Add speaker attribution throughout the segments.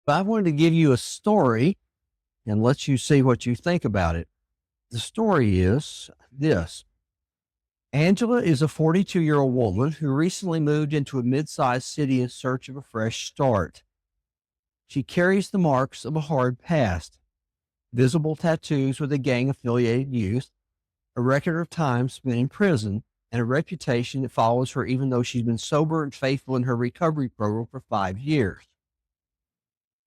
Speaker 1: But I wanted to give you a story and let you see what you think about it. The story is this. Angela is a 42-year-old woman who recently moved into a mid-sized city in search of a fresh start. She carries the marks of a hard past, visible tattoos with a gang-affiliated youth, a record of time spent in prison, and a reputation that follows her even though she's been sober and faithful in her recovery program for 5 years.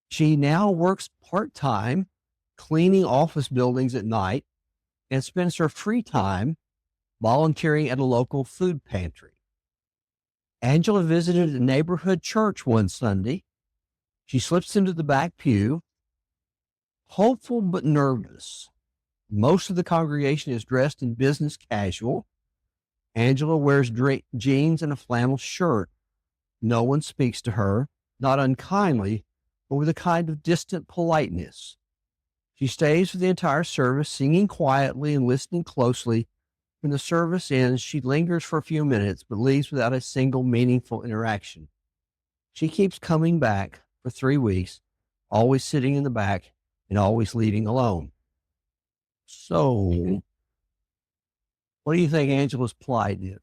Speaker 1: She now works part-time, cleaning office buildings at night, and spends her free time volunteering at a local food pantry. Angela visited a neighborhood church one Sunday. She slips into the back pew, hopeful but nervous. Most of the congregation is dressed in business casual. Angela wears jeans and a flannel shirt. No one speaks to her, not unkindly, but with a kind of distant politeness. She stays for the entire service, singing quietly and listening closely. When the service ends, she lingers for a few minutes, but leaves without a single meaningful interaction. She keeps coming back for 3 weeks, always sitting in the back and always leaving alone. So, what do you think Angela's plight is?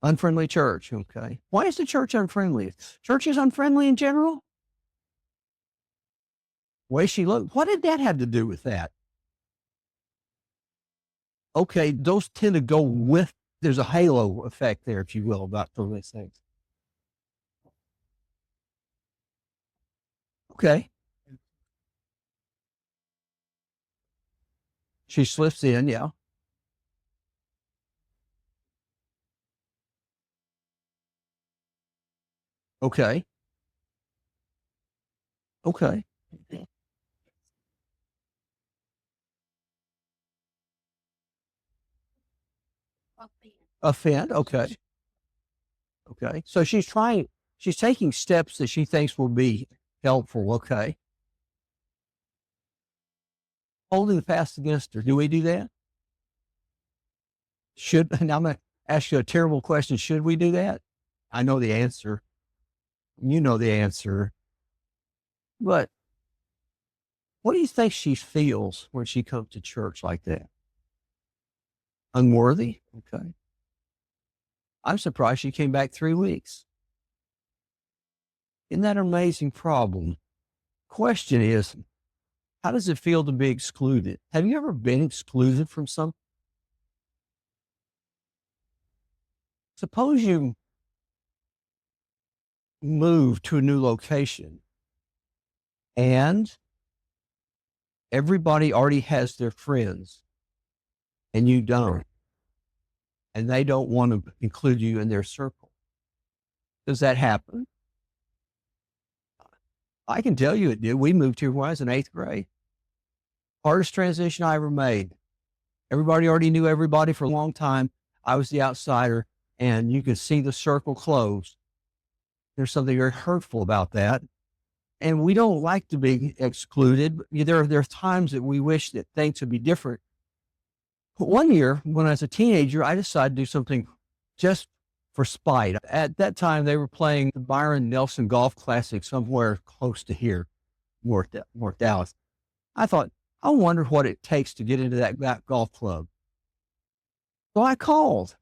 Speaker 1: Unfriendly church, okay. Why is the church unfriendly? Church is unfriendly in general? Way she looked, what did that have to do with that? Okay, those tend to go with, there's a halo effect there, if you will, about some of these things. Okay. She slips in, yeah. Okay. Okay. Offend, okay. Okay. So she's taking steps that she thinks will be helpful, okay. Holding the past against her. Do we do that? And I'm going to ask you a terrible question. Should we do that? I know the answer. You know the answer. But what do you think she feels when she comes to church like that? Unworthy? Okay. I'm surprised she came back 3 weeks. Isn't that an amazing problem? Question is, how does it feel to be excluded? Have you ever been excluded from something? Suppose you move to a new location and everybody already has their friends and you don't, and they don't want to include you in their circle. Does that happen? I can tell you it did. We moved here when I was in 8th grade. Hardest transition I ever made. Everybody already knew everybody for a long time. I was the outsider, and you could see the circle close. There's something very hurtful about that. And we don't like to be excluded. There are times that we wish that things would be different. But one year, when I was a teenager, I decided to do something just for spite. At that time, they were playing the Byron Nelson Golf Classic somewhere close to here, North Dallas. I thought, I wonder what it takes to get into that golf club. So I called.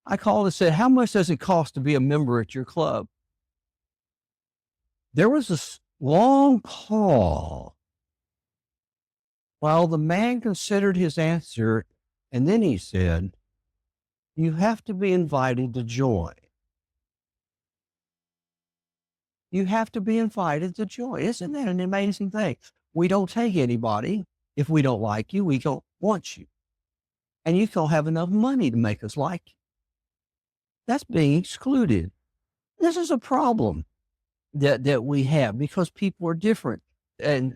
Speaker 1: And said, how much does it cost to be a member at your club? There was this long pause while the man considered his answer, and then he said, you have to be invited to join. You have to be invited to join. Isn't that an amazing thing? We don't take anybody. If we don't like you, we don't want you. And you don't have enough money to make us like you. That's being excluded. This is a problem that we have because people are different. And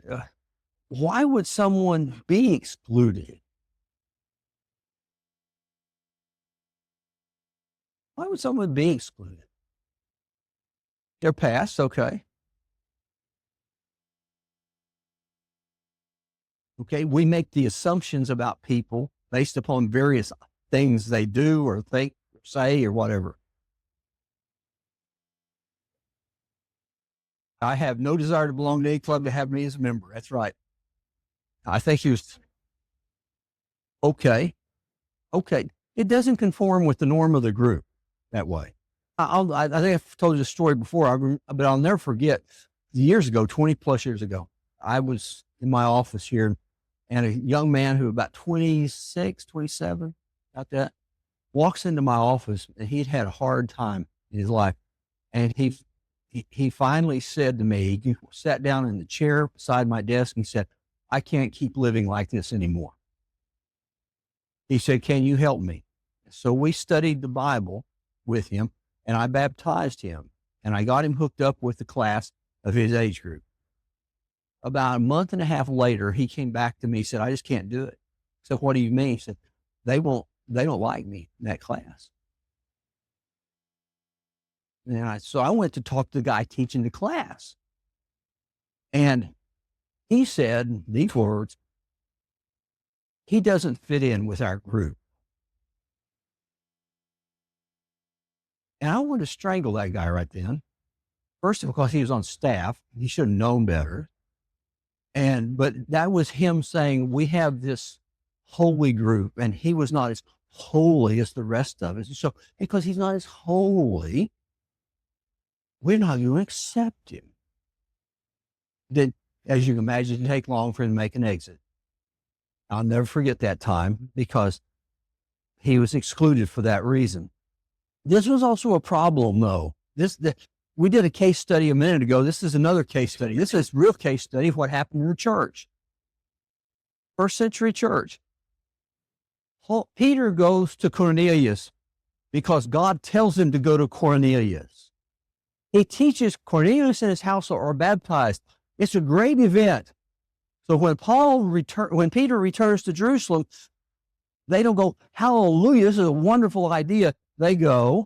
Speaker 1: why would someone be excluded? Why would someone be excluded? Their past, okay. Okay, we make the assumptions about people based upon various things they do or think or say or whatever. I have no desire to belong to any club to have me as a member. That's right. I think he was okay. Okay. It doesn't conform with the norm of the group that way. I think I've told you the story before, but I'll never forget years ago, 20 plus years ago, I was in my office here and a young man who about 26, 27, about that, walks into my office and he'd had a hard time in his life. And he finally said to me, he sat down in the chair beside my desk and he said, I can't keep living like this anymore. He said, can you help me? So we studied the Bible with him and I baptized him and I got him hooked up with the class of his age group. About a month and a half later, he came back to me and said, I just can't do it. So what do you mean? He said, they don't like me in that class. And so I went to talk to the guy teaching the class. And he said these words, he doesn't fit in with our group. And I wanted to strangle that guy right then. First of all, because he was on staff, he should have known better. But that was him saying, we have this holy group, and he was not as holy as the rest of us. So because he's not as holy, we're not going to accept him. Then, as you can imagine, it didn't take long for him to make an exit. I'll never forget that time because he was excluded for that reason. This was also a problem, though. We did a case study a minute ago. This is another case study. This is a real case study of what happened in the church. First century church. Peter goes to Cornelius because God tells him to go to Cornelius. He teaches Cornelius and his household are baptized. It's a great event. So when Peter returns to Jerusalem, they don't go, hallelujah, this is a wonderful idea. They go,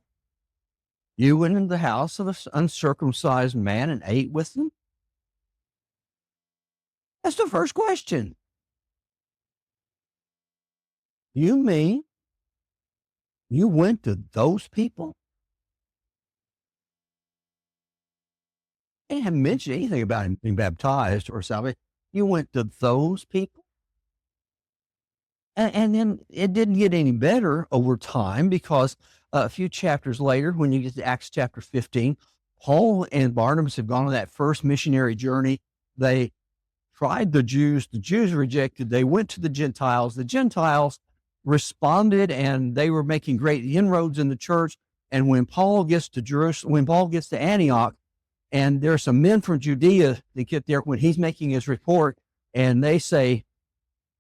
Speaker 1: you went into the house of an uncircumcised man and ate with them? That's the first question. You mean you went to those people? They haven't mentioned anything about him being baptized or salvation. You went to those people? And then it didn't get any better over time because a few chapters later, when you get to Acts chapter 15, Paul and Barnabas have gone on that first missionary journey. They tried the Jews rejected. They went to the Gentiles responded, and they were making great inroads in the church. And when Paul gets to Antioch, and there are some men from Judea that get there when he's making his report, and they say,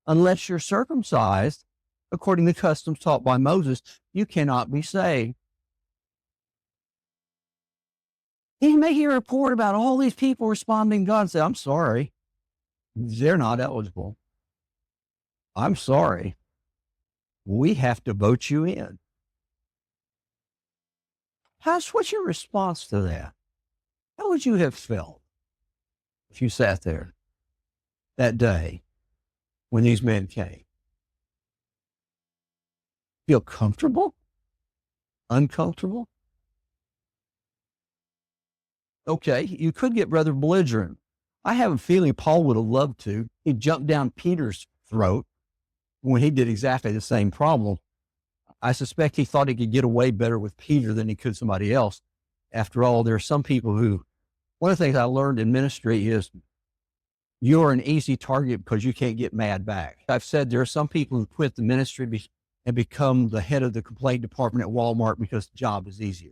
Speaker 1: unless you're circumcised, according to customs taught by Moses, you cannot be saved. He's making a report about all these people responding to God and say, I'm sorry, they're not eligible. I'm sorry. We have to vote you in. What's your response to that? How would you have felt if you sat there that day when these men came? Feel comfortable? Uncomfortable? Okay, you could get rather belligerent. I have a feeling Paul would have loved to. He jumped down Peter's throat when he did exactly the same problem. I suspect he thought he could get away better with Peter than he could somebody else. After all, there are some people one of the things I learned in ministry is you're an easy target because you can't get mad back. I've said there are some people who quit the ministry and become the head of the complaint department at Walmart because the job is easier.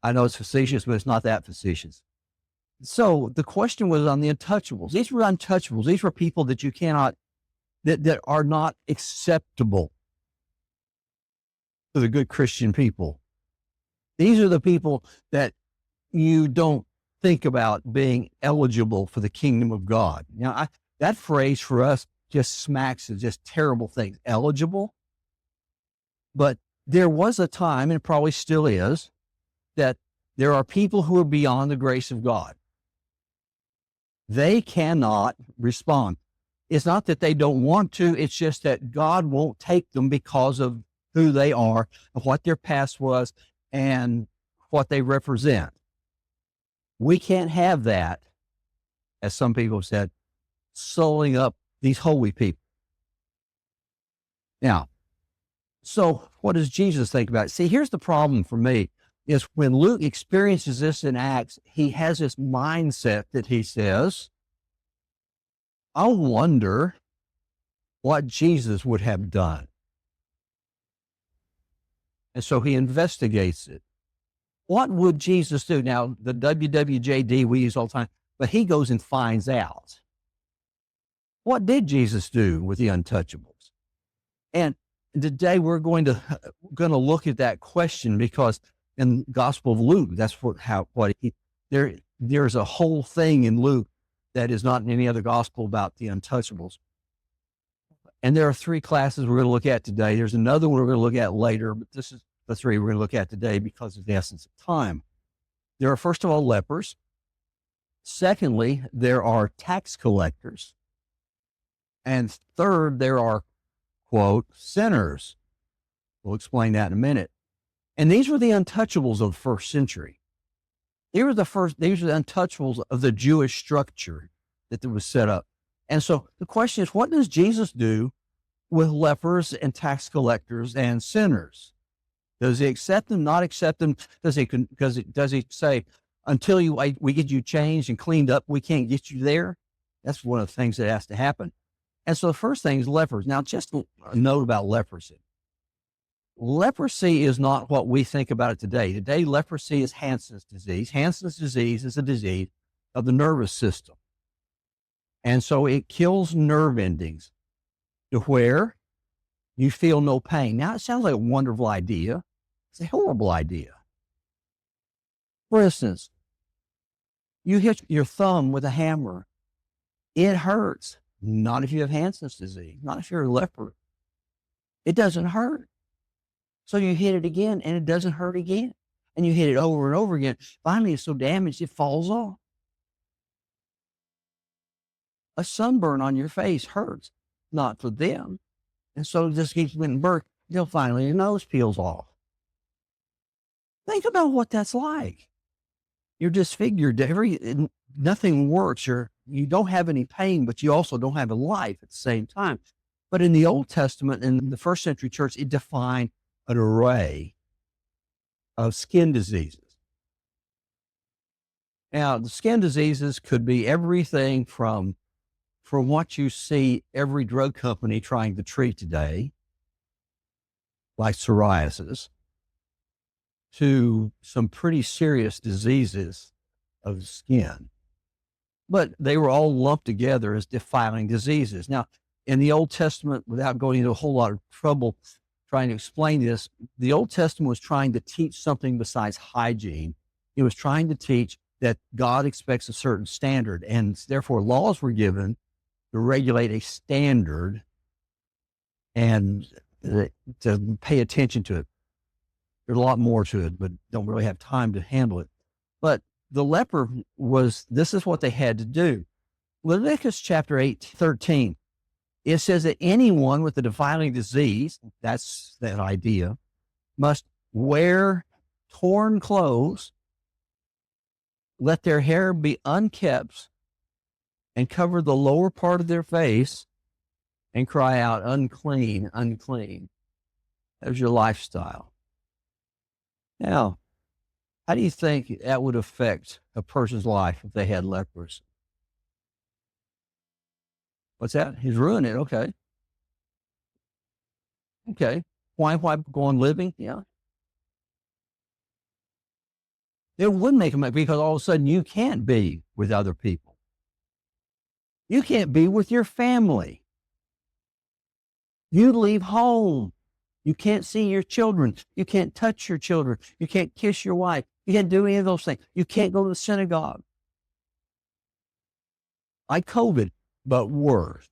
Speaker 1: I know it's facetious, but it's not that facetious. So the question was on the untouchables. These were untouchables. These were people that you cannot, that are not acceptable to the good Christian people. These are the people that you don't think about being eligible for the kingdom of God. Now, that phrase for us just smacks of just terrible things. Eligible. But there was a time, and it probably still is, that there are people who are beyond the grace of God. They cannot respond. It's not that they don't want to. It's just that God won't take them because of who they are and what their past was and what they represent. We can't have that, as some people have said, sewing up these holy people. Now, so what does Jesus think about it? See, here's the problem for me is when Luke experiences this in Acts, he has this mindset that he says, I wonder what Jesus would have done. And so he investigates it. What would Jesus do? Now, the WWJD we use all the time, but he goes and finds out. What did Jesus do with the untouchables? And today we're going to look at that question because in the Gospel of Luke, that's there's a whole thing in Luke that is not in any other gospel about the untouchables. And there are three classes we're going to look at today. There's another one we're going to look at later, but this is the three we're going to look at today because of the essence of time. There are, first of all, lepers. Secondly, there are tax collectors. And third, there are, quote, sinners. We'll explain that in a minute. And these were the untouchables of the first century. These were the untouchables of the Jewish structure that was set up. And so the question is, what does Jesus do with lepers and tax collectors and sinners? Does he accept them, not accept them? Does he say, until we get you changed and cleaned up, we can't get you there? That's one of the things that has to happen. And so the first thing is lepers. Now, just a note about leprosy. Leprosy is not what we think about it today. Today, leprosy is Hansen's disease. Hansen's disease is a disease of the nervous system. And so it kills nerve endings to where you feel no pain. Now, it sounds like a wonderful idea. It's a horrible idea. For instance, you hit your thumb with a hammer. It hurts. Not if you have Hansen's disease. Not if you're a leper. It doesn't hurt. So you hit it again, and it doesn't hurt again. And you hit it over and over again. Finally, it's so damaged, it falls off. A sunburn on your face hurts, not for them. And so it just keeps getting burnt until finally your nose peels off. Think about what that's like. You're disfigured. Nothing works. You don't have any pain, but you also don't have a life at the same time. But in the Old Testament, in the first century church, it defined an array of skin diseases. Now, the skin diseases could be everything from what you see every drug company trying to treat today, like psoriasis, to some pretty serious diseases of the skin. But they were all lumped together as defiling diseases. Now, in the Old Testament, without going into a whole lot of trouble trying to explain this, the Old Testament was trying to teach something besides hygiene. It was trying to teach that God expects a certain standard, and therefore laws were given to regulate a standard and to pay attention to it. There's a lot more to it, but don't really have time to handle it. But the leper this is what they had to do. Leviticus chapter 13, it says that anyone with a defiling disease, that's that idea, must wear torn clothes, let their hair be unkempt, and cover the lower part of their face and cry out, unclean, unclean. That was your lifestyle. Now, how do you think that would affect a person's life if they had leprosy? What's that? He's ruined it. Okay. Okay. Why go on living? Yeah. It would make them, because all of a sudden you can't be with other people. You can't be with your family. You leave home. You can't see your children. You can't touch your children. You can't kiss your wife. You can't do any of those things. You can't go to the synagogue. Like COVID, but worse.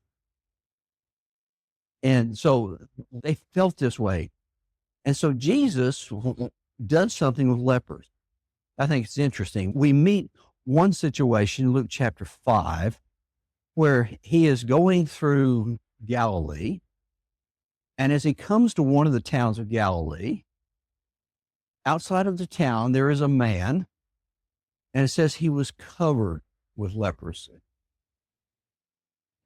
Speaker 1: And so they felt this way. And so Jesus does something with lepers. I think it's interesting. We meet one situation, Luke chapter 5, where he is going through Galilee. And as he comes to one of the towns of Galilee, outside of the town, there is a man And it says he was covered with leprosy.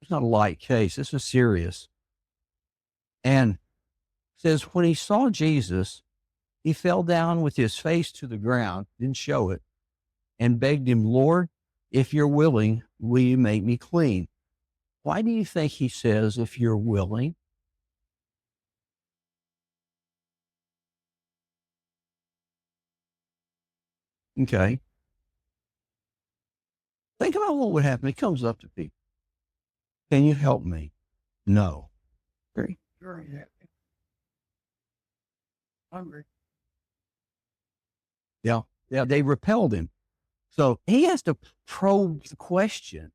Speaker 1: It's not a light case. This is serious. And it says when he saw Jesus, he fell down with his face to the ground, didn't show it, and begged him, Lord, if you're willing, will you make me clean? Why do you think he says, if you're willing? Okay. Think about what would happen. He comes up to people. Can you help me? No. Very happy. Hungry. Yeah. Yeah. They repelled him. So he has to probe the question.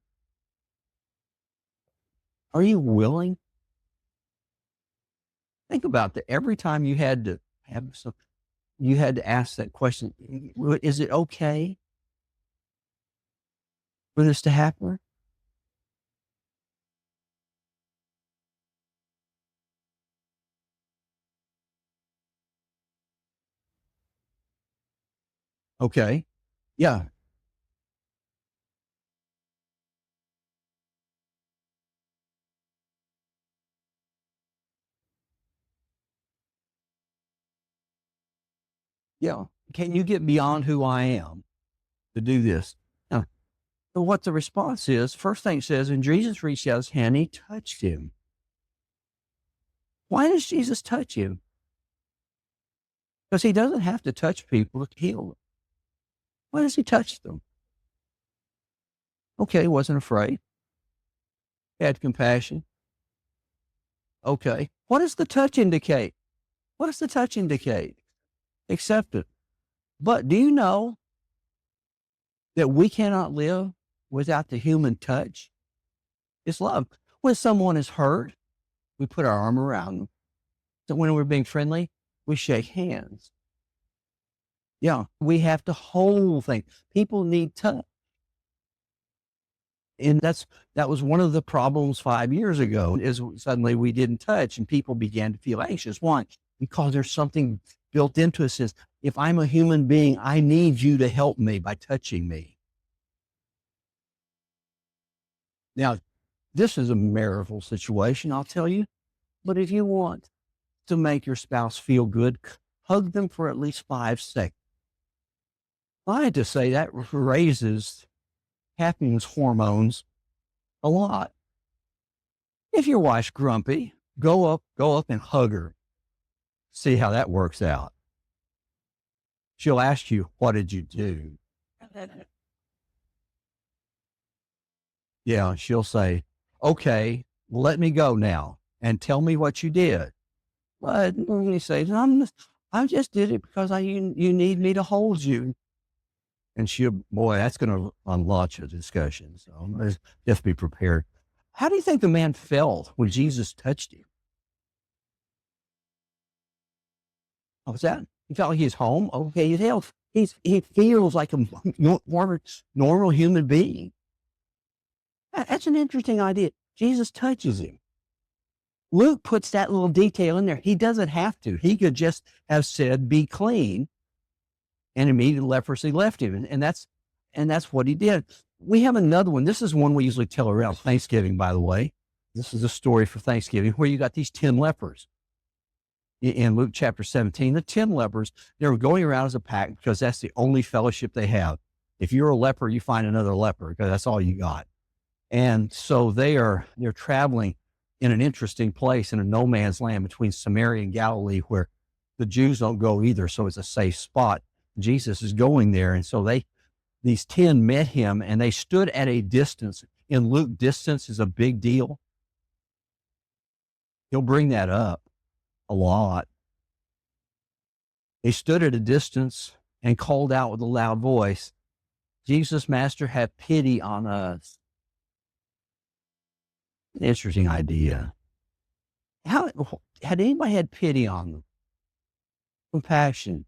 Speaker 1: Are you willing? Think about that. Every time you had to have some, you had to ask that question. Is it okay for this to happen? Okay. Yeah. Yeah. Can you get beyond who I am to do this? Now, so what the response is, first thing it says, and Jesus reached out his hand, he touched him. Why does Jesus touch him? Because he doesn't have to touch people to heal them. Why does he touch them? Okay, he wasn't afraid. He had compassion. Okay. What does the touch indicate? What does the touch indicate? Acceptance. But do you know that we cannot live without the human touch? It's love. When someone is hurt, we put our arm around them. So when we're being friendly, we shake hands. Yeah, we have to hold things. People need touch. And that was one of the problems 5 years ago is suddenly we didn't touch and people began to feel anxious. Why? Because there's something built into us is if I'm a human being, I need you to help me by touching me. Now, this is a marital situation, I'll tell you. But if you want to make your spouse feel good, hug them for at least 5 seconds. I had to say that raises happiness hormones a lot. If your wife's grumpy, go up and hug her. See how that works out. She'll ask you, what did you do? Yeah, she'll say, okay, let me go now and tell me what you did. But you say, I just did it because you need me to hold you. And she'll, boy, that's going to unlaunch a discussion. So just be prepared. How do you think the man felt when Jesus touched him? Oh, was that? He felt like he's home. Okay, he's health. He feels like a normal human being. That's an interesting idea. Jesus touches him. Luke puts that little detail in there. He doesn't have to. He could just have said, be clean, and immediate leprosy left him. And that's what he did. We have another one. This is one we usually tell around Thanksgiving, by the way. This is a story for Thanksgiving where you got these 10 lepers. In Luke chapter 17, the 10 lepers, they were going around as a pack because that's the only fellowship they have. If you're a leper, you find another leper because that's all you got. And so they're traveling in an interesting place in a no man's land between Samaria and Galilee where the Jews don't go either. So it's a safe spot. Jesus is going there. And so these 10 met him and they stood at a distance. In Luke, distance is a big deal. He'll bring that up a lot. They stood at a distance and called out with a loud voice, Jesus, Master, have pity on us. An interesting idea. How had anybody had pity on them? Compassion,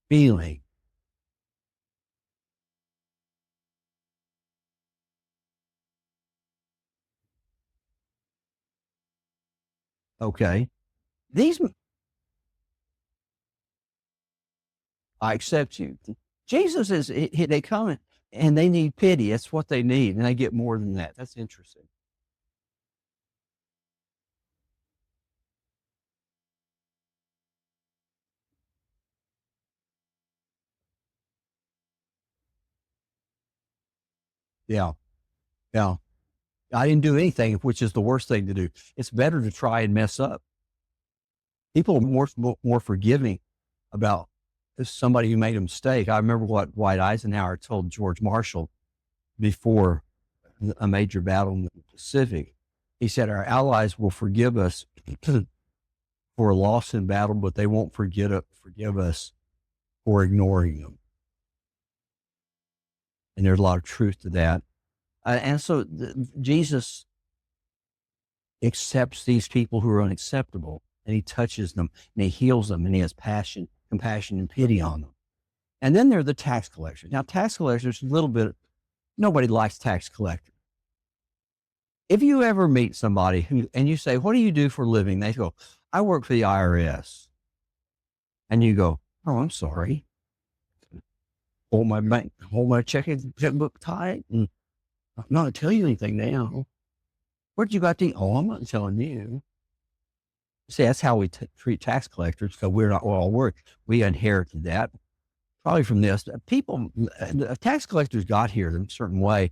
Speaker 1: feeling. Okay. These, I accept you. Jesus is, they come and they need pity. That's what they need. And they get more than that. That's interesting. Yeah. Yeah. I didn't do anything, which is the worst thing to do. It's better to try and mess up. People are more forgiving about somebody who made a mistake. I remember what Dwight Eisenhower told George Marshall before a major battle in the Pacific. He said, "Our allies will forgive us for a loss in battle, but they won't forgive us for ignoring them." And there's a lot of truth to that. And so Jesus accepts these people who are unacceptable, and he touches them and he heals them, and he has passion, compassion, and pity on them. And then there are the tax collectors. Now, tax collectors, a little bit, nobody likes tax collectors. If you ever meet somebody who, and you say, "What do you do for a living?" They go, "I work for the IRS." And you go, "Oh, I'm sorry. Hold my checkbook tight. And I'm not going to tell you anything now. Where'd you got the, oh, I'm not telling you." See, that's how we treat tax collectors, because we're not all work. We inherited that probably from this. People, tax collectors got here in a certain way.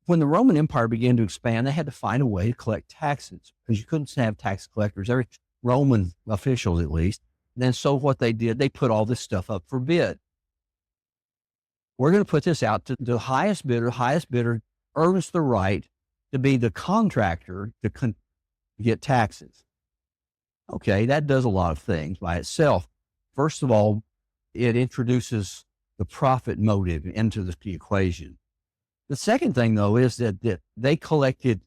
Speaker 1: When the Roman Empire began to expand, they had to find a way to collect taxes, because you couldn't have tax collectors, every Roman officials at least. And then so what they did, they put all this stuff up for bid. We're going to put this out to the highest bidder. Highest bidder earns the right to be the contractor to get taxes. Okay, that does a lot of things by itself. First of all, it introduces the profit motive into the equation. The second thing, though, is that they collected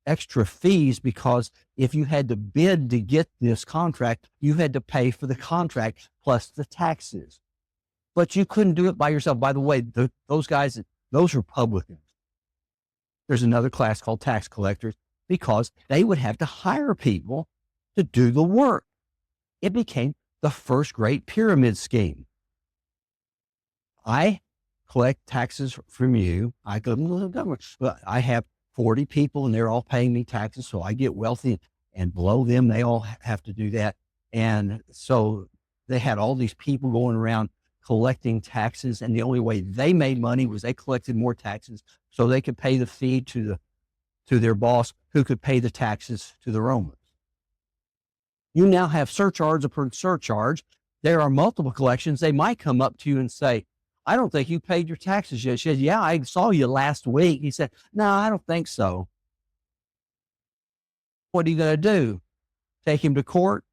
Speaker 1: extra fees, because if you had to bid to get this contract, you had to pay for the contract plus the taxes. But you couldn't do it by yourself. By the way, those guys, those Republicans, there's another class called tax collectors, because they would have to hire people to do the work. It became the first great pyramid scheme. I collect taxes from you. I go to the government. Well, I have 40 people and they're all paying me taxes. So I get wealthy, and below them, they all have to do that. And so they had all these people going around collecting taxes. And the only way they made money was they collected more taxes so they could pay the fee to their boss, who could pay the taxes to the Romans. You now have surcharge upon surcharge. There are multiple collections. They might come up to you and say, "I don't think you paid your taxes yet." She said, "Yeah, I saw you last week." He said, "No, I don't think so." What are you going to do? Take him to court?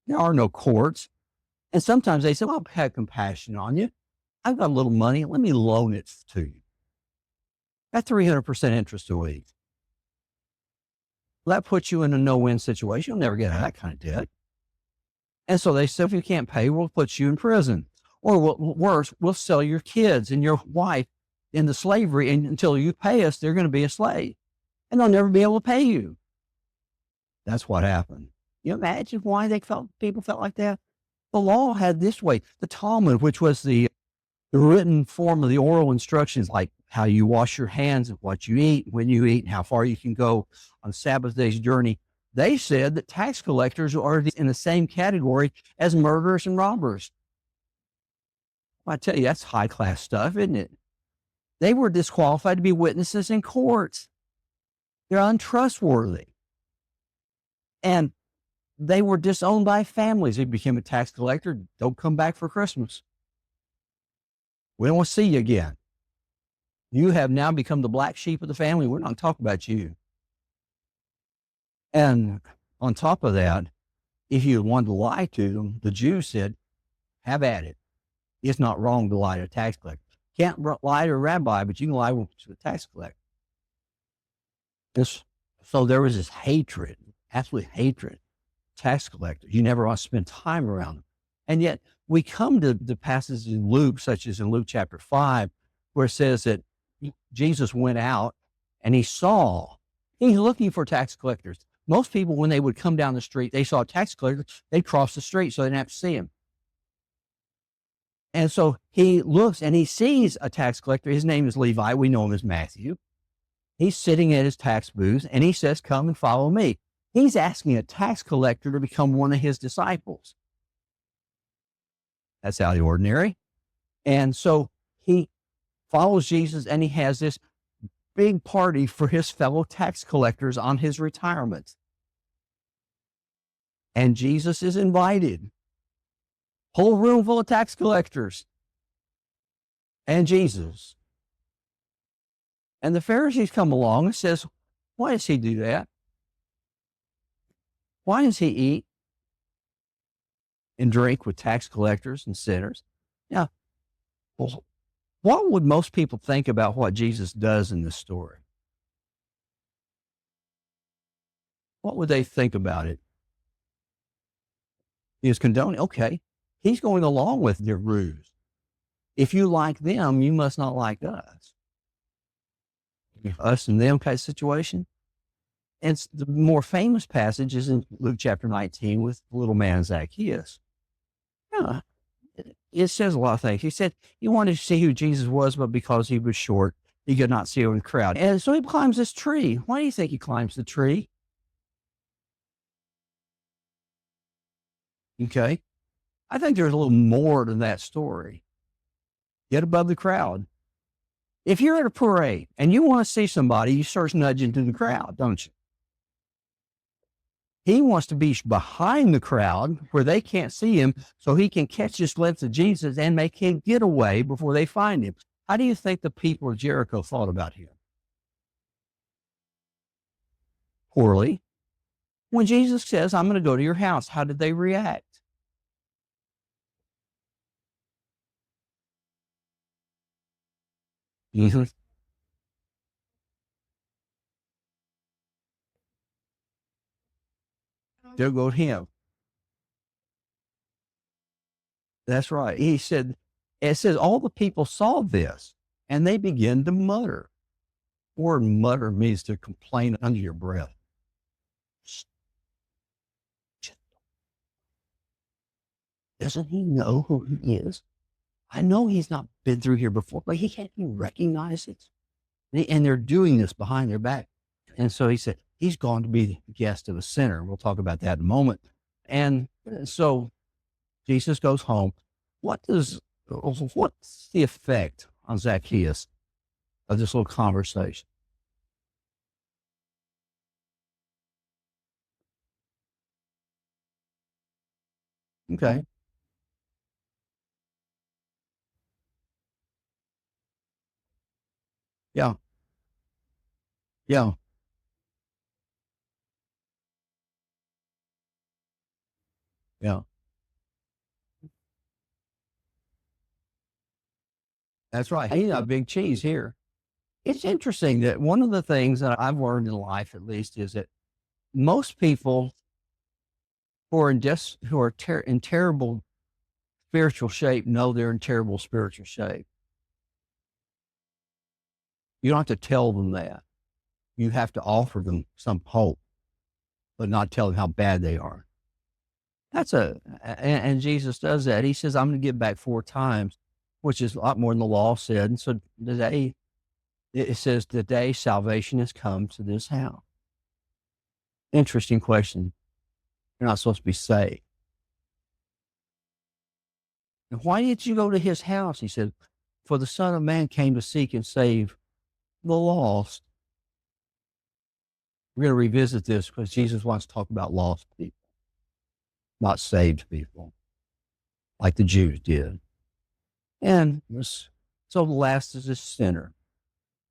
Speaker 1: There are no courts. And sometimes they say, "Well, I'll have compassion on you. I've got a little money. Let me loan it to you at 300% interest a week." Well, that puts you in a no-win situation. You'll never get out of that kind of debt. And so they said, "If you can't pay, we'll put you in prison. Or worse, we'll sell your kids and your wife into slavery. And until you pay us, they're going to be a slave. And they'll never be able to pay you." That's what happened. You imagine why people felt like that? The law had this way. The Talmud, which was the written form of the oral instructions, like how you wash your hands and what you eat, when you eat, and how far you can go on Sabbath day's journey. They said that tax collectors are in the same category as murderers and robbers. Well, I tell you, that's high class stuff, isn't it? They were disqualified to be witnesses in courts. They're untrustworthy. And they were disowned by families. They became a tax collector. Don't come back for Christmas. We don't want to see you again. You have now become the black sheep of the family. We're not talking about you. And on top of that, if you wanted to lie to them, the Jews said, "Have at it. It's not wrong to lie to a tax collector. Can't lie to a rabbi, but you can lie to a tax collector." So there was this hatred, absolute hatred. Tax collectors, you never want to spend time around them. And yet we come to the passages in Luke, such as in Luke chapter 5, where it says that Jesus went out and he's looking for tax collectors. Most people, when they would come down the street, they saw a tax collector, they'd cross the street so they didn't have to see him. And so he looks and he sees a tax collector. His name is Levi. We know him as Matthew. He's sitting at his tax booth and he says, "Come and follow me." He's asking a tax collector to become one of his disciples. That's out of the ordinary. And so he follows Jesus and he has this big party for his fellow tax collectors on his retirement. And Jesus is invited. Whole room full of tax collectors and Jesus. And the Pharisees come along and says, "Why does he do that? Why does he eat and drink with tax collectors and sinners?" Now, well, what would most people think about what Jesus does in this story? What would they think about it? He is condoning, okay, he's going along with their ruse. If you like them, you must not like us. Us and them kind of situation. And the more famous passage is in Luke chapter 19 with the little man Zacchaeus. Yeah, it says a lot of things. He said he wanted to see who Jesus was, but because he was short, he could not see over the crowd. And so he climbs this tree. Why do you think he climbs the tree? Okay. I think there's a little more to that story. Get above the crowd. If you're at a parade and you want to see somebody, you start nudging to the crowd, don't you? He wants to be behind the crowd where they can't see him so he can catch this glimpse of Jesus and make him get away before they find him. How do you think the people of Jericho thought about him? Poorly. When Jesus says, "I'm going to go to your house," how did they react? Mm-hmm. There goes him. That's right. He said, it says all the people saw this and they began to mutter. The word mutter means to complain under your breath. Doesn't he know who he is? I know he's not been through here before, but he can't even recognize it. And they're doing this behind their back. And so he said, he's gone to be the guest of a sinner. We'll talk about that in a moment. And so Jesus goes home. What's the effect on Zacchaeus of this little conversation? Okay. Yeah. Yeah. Yeah. That's right. He's a big cheese here. It's interesting that one of the things that I've learned in life, at least, is that most people who are in terrible spiritual shape know they're in terrible spiritual shape. You don't have to tell them that. You have to offer them some hope, but not tell them how bad they are. And Jesus does that. He says, "I'm going to give back 4 times," which is a lot more than the law said. And so today, it says, "Today salvation has come to this house." Interesting question. You're not supposed to be saved. And why did you go to his house? He said, "For the Son of Man came to seek and save the lost." We're going to revisit this because Jesus wants to talk about lost people, not saved people, like the Jews did. And so the last is a sinner.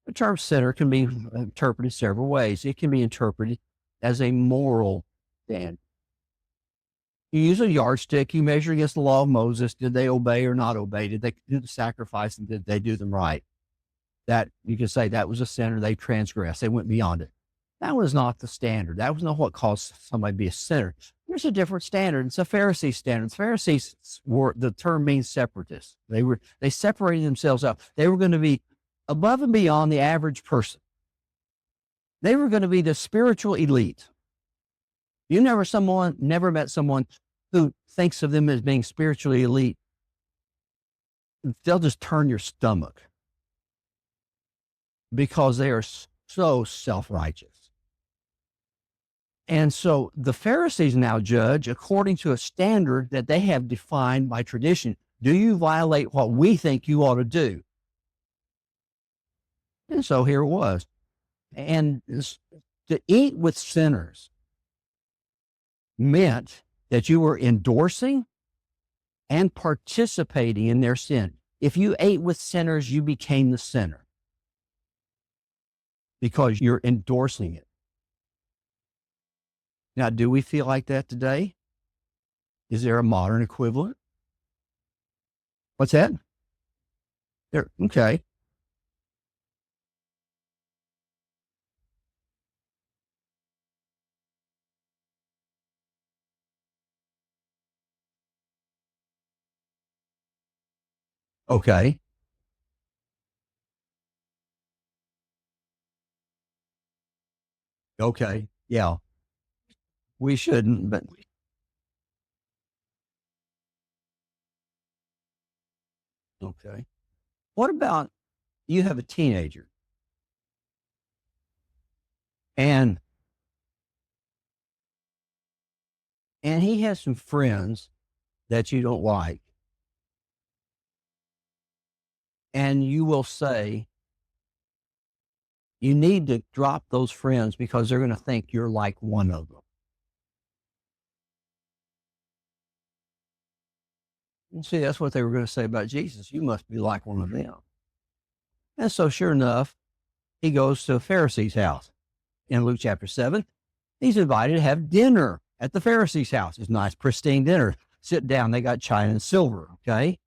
Speaker 1: The term sinner can be interpreted several ways. It can be interpreted as a moral standard. You use a yardstick, you measure against the law of Moses. Did they obey or not obey? Did they do the sacrifice and did they do them right? That you can say that was a sinner. They transgressed. They went beyond it. That was not the standard. That was not what caused somebody to be a sinner. There's a different standard. It's a Pharisee standard. The Pharisees the term means separatists. They separated themselves out. They were going to be above and beyond the average person. They were going to be the spiritual elite. You never met someone who thinks of them as being spiritually elite they'll just turn your stomach because they are so self-righteous. And so the Pharisees now judge according to a standard that they have defined by tradition. Do you violate what we think you ought to do? And so here it was. And to eat with sinners meant that you were endorsing and participating in their sin. If you ate with sinners, you became the sinner because you're endorsing it. Now, do we feel like that today? Is there a modern equivalent? What's that? There. Okay. Okay. Okay. Yeah. We shouldn't, but okay. What about you have a teenager and he has some friends that you don't like, and you will say you need to drop those friends because they're going to think you're like one of them. And see, that's what they were going to say about Jesus. You must be like one of them. And so, sure enough, he goes to a Pharisee's house in Luke chapter 7. He's invited to have dinner at the Pharisee's house. It's a nice, pristine dinner. Sit down. They got china and silver. Okay.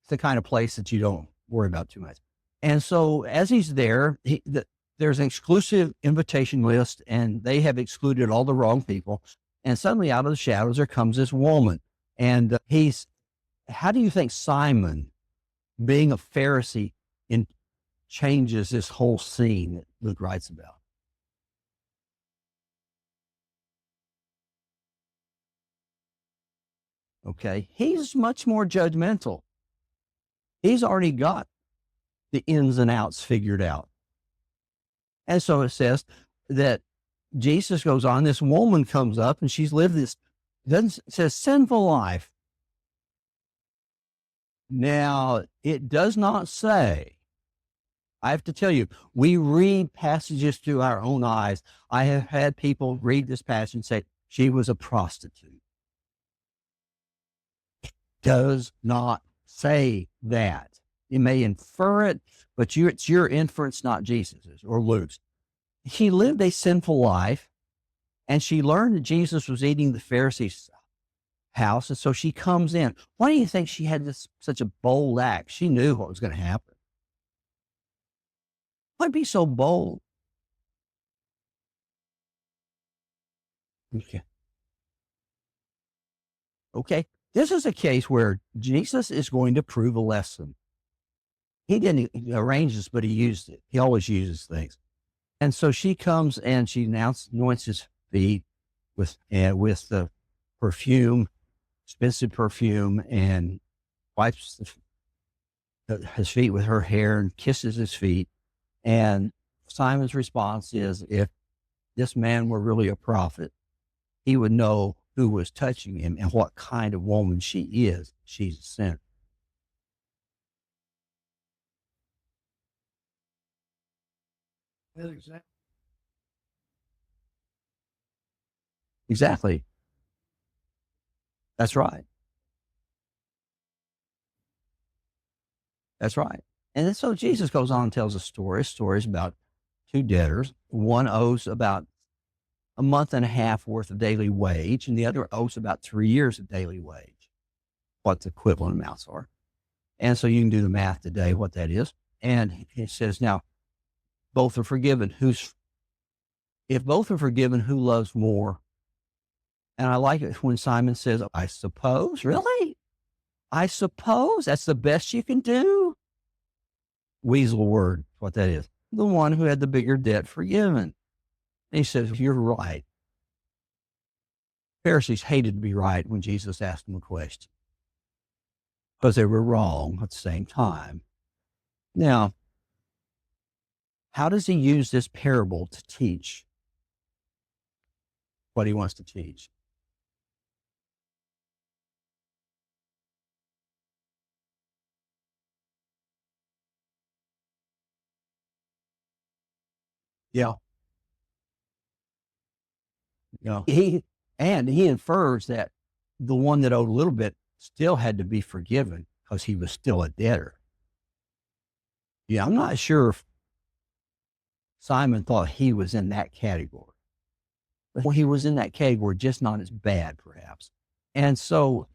Speaker 1: It's the kind of place that you don't worry about too much. And so, as he's there, there's an exclusive invitation list, and they have excluded all the wrong people. And suddenly, out of the shadows, there comes this woman. And how do you think Simon, being a Pharisee, changes this whole scene that Luke writes about? Okay. He's much more judgmental. He's already got the ins and outs figured out. And so it says that Jesus goes on, this woman comes up and she's lived this, it says sinful life. Now, it does not say, I have to tell you, we read passages through our own eyes. I have had people read this passage and say, she was a prostitute. It does not say that. You may infer it, but it's your inference, not Jesus's or Luke's. She lived a sinful life, and she learned that Jesus was eating the Pharisees' house, and so she comes in. Why do you think she had such a bold act? She knew what was going to happen. Why'd be so bold? Okay. Okay. This is a case where Jesus is going to prove a lesson. He didn't arrange this, but he used it. He always uses things. And so she comes and she anoints his feet with the perfume, expensive perfume, and wipes his feet with her hair and kisses his feet. And Simon's response is, if this man were really a prophet, he would know who was touching him and what kind of woman she is. She's a sinner. Exactly. Exactly. That's right. That's right. And then so Jesus goes on and tells a story. Stories about two debtors. One owes about a month and a half worth of daily wage, and the other owes about 3 years of daily wage, what the equivalent amounts are. And so you can do the math today, what that is. And he says, now, both are forgiven. If both are forgiven, who loves more? And I like it when Simon says, I suppose, really? I suppose that's the best you can do? Weasel word, what that is. The one who had the bigger debt forgiven. And he says, you're right. Pharisees hated to be right when Jesus asked them a question. because they were wrong at the same time. Now, how does he use this parable to teach what he wants to teach? Yeah. He infers that the one that owed a little bit still had to be forgiven because he was still a debtor. Yeah, I'm not sure if Simon thought he was in that category. But he was in that category, just not as bad, perhaps. And so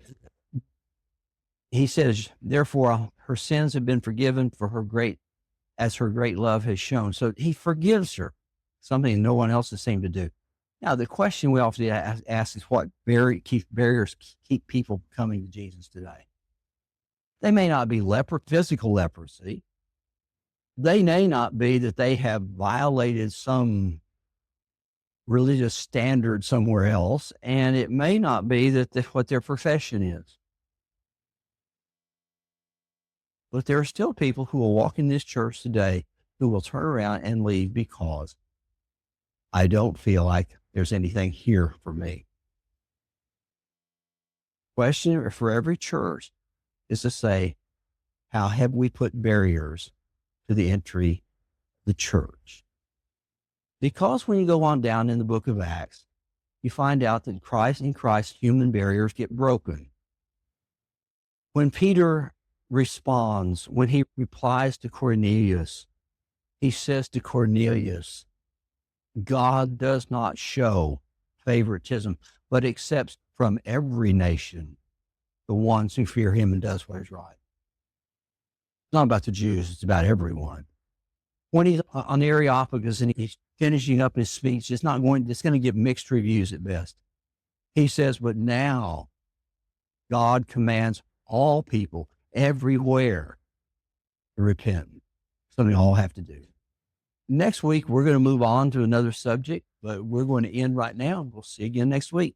Speaker 1: he says, therefore, her sins have been forgiven for as her great love has shown. So he forgives her, something no one else has seemed to do. Now, the question we often ask is what barriers keep people coming to Jesus today? They may not be physical leprosy. They may not be that they have violated some religious standard somewhere else, and it may not be that what their profession is. But there are still people who will walk in this church today who will turn around and leave because I don't feel like there's anything here for me. Question for every church is to say, how have we put barriers to the entry of the church? Because when you go on down in the book of Acts, you find out that in Christ, human barriers get broken. When Peter responds, when he replies to Cornelius, he says to Cornelius, God does not show favoritism, but accepts from every nation the ones who fear him and does what is right. It's not about the Jews, it's about everyone. When he's on the Areopagus and he's finishing up his speech, it's going to give mixed reviews at best. He says, but now God commands all people everywhere to repent. Something all have to do. Next week, we're going to move on to another subject, but we're going to end right now. We'll see you again next week.